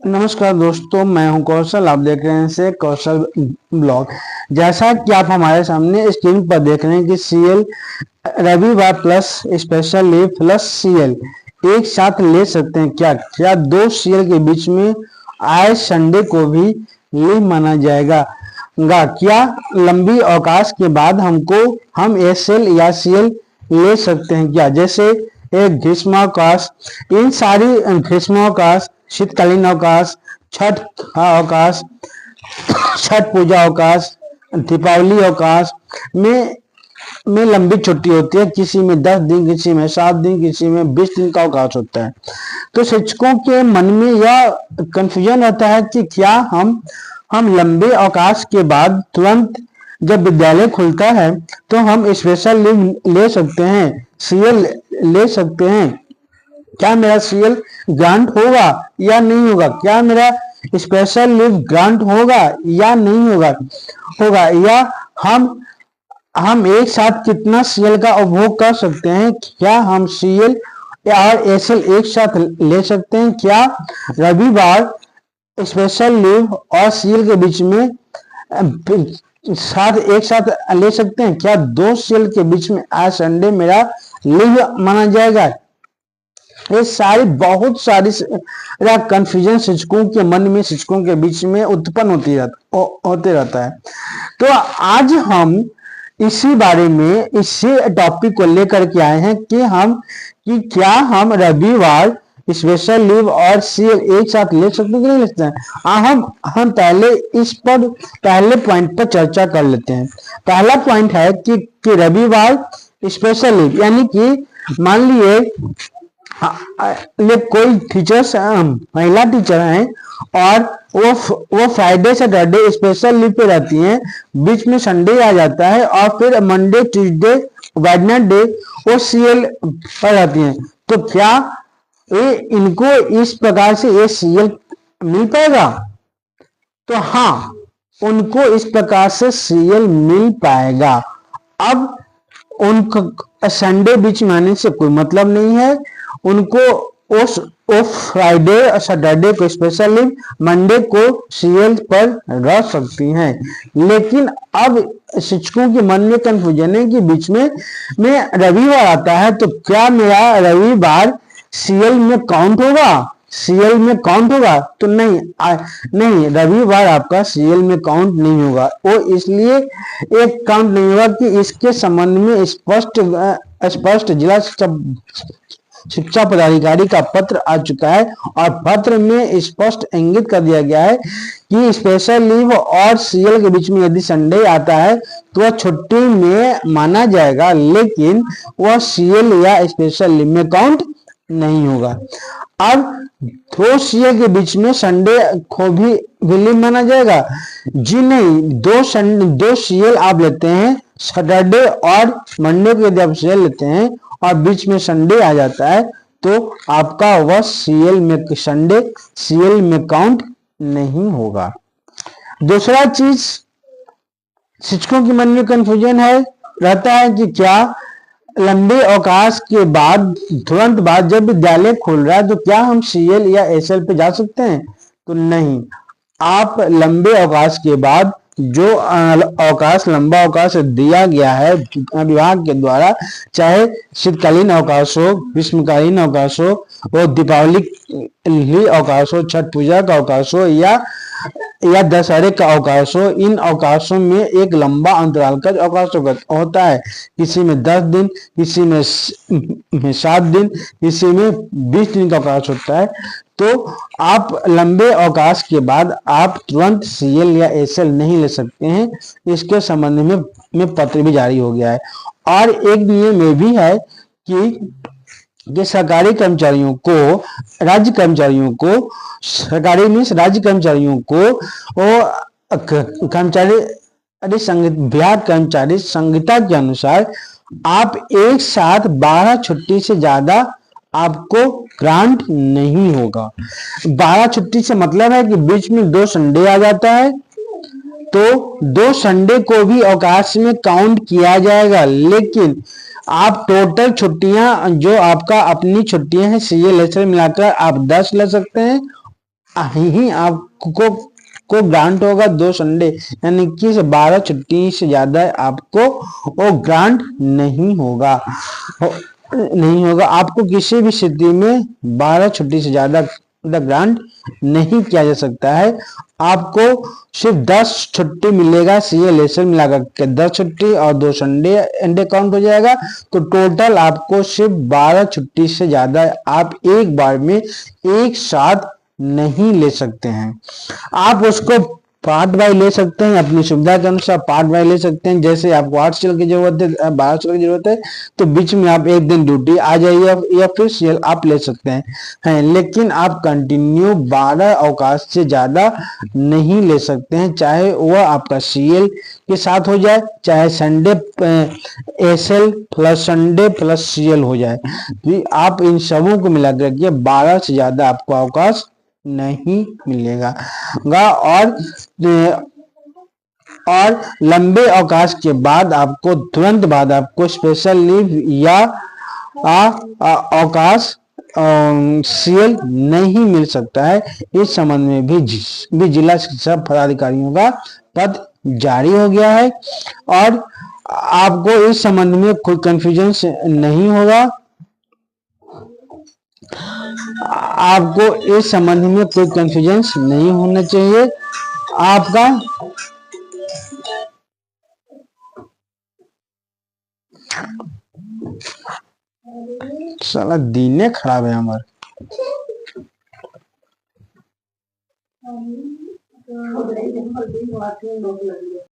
नमस्कार दोस्तों, मैं हूं कौशल। आप देख रहे हैं से कौशल ब्लॉग। जैसा कि आप हमारे सामने स्क्रीन पर देख रहे हैं कि सीएल रविवार plus special leave plus CL एक साथ ले सकते हैं क्या? क्या दो सीएल के बीच में आए संडे को भी लीव माना जाएगा? क्या लंबी अवकाश के बाद हम एसएल या सीएल ले सकते हैं क्या? जैसे एक ग्रीष्मावकाश, इन सारी ग्रीष्मावकाश, शीतकालीन अवकाश, छठ अवकाश, छठ पूजा अवकाश, दीपावली अवकाश में लंबी छुट्टी होती है। किसी में 10 दिन, किसी में 7 दिन, किसी में 20 दिन का अवकाश होता है। तो शिक्षकों के मन में यह कंफ्यूजन होता है कि क्या हम लंबे अवकाश के बाद तुरंत जब विद्यालय खुलता है तो हम स्पेशल लीव ले सकते हैं, सीएल ले सकते हैं। क्या मेरा सीएल ग्रांट होगा या नहीं होगा? क्या मेरा स्पेशल लीव ग्रांट होगा या नहीं होगा या हम एक साथ कितना सीएल का उपभोग कर सकते हैं? क्या हम सीएल और एसएल एक साथ ले सकते हैं? क्या रविवार स्पेशल लीव और सीएल के बीच में एक साथ ले सकते हैं? क्या दो सीएल के बीच में आज संडे मेरा लीव माना जाएगा? ये बहुत सारी कंफ्यूजन शिक्षकों के मन में, शिक्षकों के बीच में उत्पन्न होते रहता है। तो आज हम इसी बारे में, इसी टॉपिक को लेकर के आए हैं कि क्या हम रविवार स्पेशल लीव और सीएल एक साथ ले सकते हैं कि नहीं ले सकते हैं। हम पहले पॉइंट पर चर्चा कर लेते हैं। पहला पॉइंट है कि रविवार स्पेशल लीव, यानी कि मान लिए कोई टीचर्स, महिला टीचर हैं और वो फ्राइडे सैटरडे स्पेशल लीव पे रहती हैं, बीच में संडे आ जाता है और फिर मंडे ट्यूसडे वेडनेसडे वो सीएल पर रहती हैं। तो क्या इनको इस प्रकार से ये सीएल मिल पाएगा? तो हाँ, उनको इस प्रकार से सीएल मिल पाएगा। अब उनको संडे बीच में आने से कोई मतलब नहीं है। उनको फ्राइडे और सैटरडे को स्पेशल लीव, मंडे को सीएल पर रह सकती हैं। लेकिन अब शिक्षकों के मन में कंफ्यूजन है कि बीच में रविवार आता है, तो क्या मेरा रविवार सीएल में काउंट होगा? सीएल में काउंट होगा? तो नहीं, रविवार आपका सीएल में काउंट नहीं होगा। वो इसलिए एक काउंट नहीं होगा कि इसके संबंध में स्पष्ट जिला शिक्षा पदाधिकारी का पत्र आ चुका है और पत्र में स्पष्ट इंगित कर दिया गया है कि स्पेशल लीव और सीएल के बीच में यदि संडे आता है तो वह छुट्टी में माना जाएगा, लेकिन वह सीएल या स्पेशल लीव में काउंट नहीं होगा। अब दो सीएल के बीच में संडे को भी लीव माना जाएगा? जी नहीं, दो सीएल आप लेते हैं, सैटरडे और मंडे को यदि आप सीएल लेते हैं और बीच में संडे आ जाता है तो आपका वह संडे सीएल में काउंट नहीं होगा। दूसरा चीज शिक्षकों के मन में कंफ्यूजन रहता है कि क्या लंबे अवकाश के बाद, तुरंत बाद जब विद्यालय खोल रहा है तो क्या हम सीएल या एसएल पे जा सकते हैं? तो नहीं, आप लंबे अवकाश के बाद जो लंबा अवकाश दिया गया है विभाग के द्वारा, चाहे शीतकालीन अवकाश हो, ग्रीष्मकालीन अवकाश हो, वो दीपावली अवकाश हो, छठ पूजा का अवकाश हो या दशहरे का अवकाश हो, इन अवकाशों में एक लंबा अंतराल का अवकाश होता है। किसी में 10 दिन, किसी में 7 दिन, किसी में 20 दिन का अवकाश होता है। तो आप लंबे अवकाश के बाद आप तुरंत सीएल या एसएल नहीं ले सकते हैं। इसके संबंध में पत्र भी जारी हो गया है। और एक नियम ये भी है कि सरकारी कर्मचारियों को, राज्य कर्मचारियों को बिहार कर्मचारी संहिता के अनुसार आप एक साथ 12 छुट्टी से ज्यादा आपको ग्रांट नहीं होगा। 12 छुट्टी से मतलब है कि बीच में 2 संडे आ जाता है तो 2 संडे को भी अवकाश में काउंट किया जाएगा, लेकिन आप टोटल छुट्टियां जो आपका अपनी छुट्टियां हैं सीएल एसएल मिलाकर आप 10 ले सकते हैं। ही आपको को ग्रांट होगा 2 संडे, यानी कि 12 छुट्टी से ज्यादा आपको वो ग्रांट नहीं होगा। आपको किसी भी स्थिति में 12 छुट्टी से ज्यादा ग्रांट नहीं किया जा सकता है। आपको सिर्फ 10 छुट्टी मिलेगा, सीएल एसएल मिलाकर के 10 छुट्टी और 2 संडे अंडे काउंट हो जाएगा। तो टोटल आपको सिर्फ 12 छुट्टी से ज्यादा आप एक बार में एक साथ नहीं ले सकते हैं। आप उसको पार्ट बाय ले सकते हैं, अपनी सुविधा के अनुसार पार्ट बाय ले सकते हैं। जैसे आपको 8 साल की जरूरत है, 12 साल की जरूरत है, तो बीच में आप एक दिन ड्यूटी आ जाइए या फिर सीएल आप ले सकते हैं। लेकिन आप कंटिन्यू 12 अवकाश से ज्यादा नहीं ले सकते हैं, चाहे वह आपका सीएल के साथ हो जाए, चाहे Sunday SL plus Sunday plus CL हो जाए। तो आप इन सबों को मिलाकर के 12 से ज्यादा आपको अवकाश नहीं मिलेगा। और लंबे अवकाश के बाद आपको तुरंत बाद आपको स्पेशल लीव या अवकाश सीएल नहीं मिल सकता है। इस संबंध में भी जिला शिक्षा पदाधिकारियों का पद जारी हो गया है और आपको इस संबंध में कोई कंफ्यूजन नहीं होगा। आपको इस संबंध में कोई कंफ्यूजन नहीं होना चाहिए। आपका साला दिने खराब है हमारे।